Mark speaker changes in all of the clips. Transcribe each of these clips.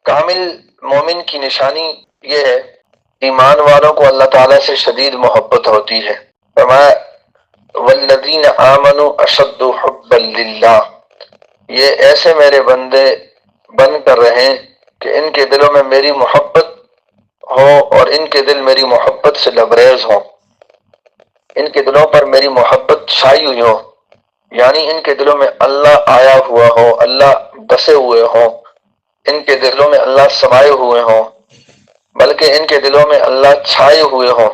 Speaker 1: کامل مومن کی نشانی یہ ہے، ایمان والوں کو اللہ تعالیٰ سے شدید محبت ہوتی ہے۔ فرمایا والذین آمنوا اشد حبا للہ، یہ ایسے میرے بندے بن کر رہیں کہ ان کے دلوں میں میری محبت ہو اور ان کے دل میری محبت سے لبریز ہوں، ان کے دلوں پر میری محبت چھائی ہوئی ہو، یعنی ان کے دلوں میں اللہ آیا ہوا ہو، اللہ بسے ہوئے ہوں، ان کے دلوں میں اللہ سمائے ہوئے ہوں، بلکہ ان کے دلوں میں اللہ چھائے ہوئے ہوں۔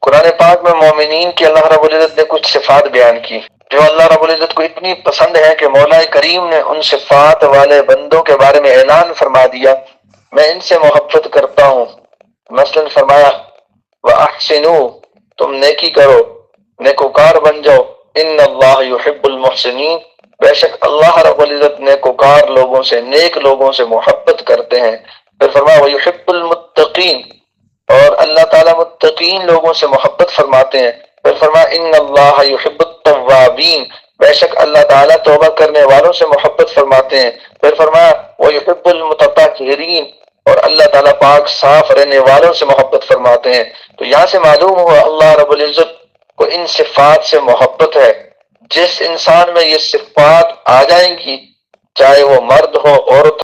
Speaker 1: قرآن پاک میں مومنین کی اللہ رب العزت نے کچھ صفات بیان کی جو اللہ رب العزت کو اتنی پسند ہے کہ مولا کریم نے ان صفات والے بندوں کے بارے میں اعلان فرما دیا، میں ان سے محبت کرتا ہوں۔ مثلا فرمایا وَأَحْسِنُوا، تم نیکی کرو، نیکوکار بن جاؤ، ان اللہ یحب المحسنین، بے شک اللہ رب العزت نیکوکار لوگوں سے، نیک لوگوں سے محبت کرتے ہیں۔ پھر فرمایا وَيُحِبُّ الْمُتَّقِينَ، اور اللہ تعالیٰ متقین لوگوں سے محبت فرماتے ہیں۔ پھر فرمایا ان اللہ یحب التوابین، بے شک اللہ تعالیٰ توبہ کرنے والوں سے محبت فرماتے ہیں۔ پھر فرمایا وَيُحِبُّ الْمُتَطَہِّرِينَ، اور اللہ تعالیٰ پاک صاف رہنے والوں سے محبت فرماتے ہیں۔ تو یہاں سے معلوم ہوا اللہ رب العزت کو ان صفات سے محبت ہے۔ جس انسان میں یہ صفات آ جائیں گی، چاہے وہ مرد ہو عورت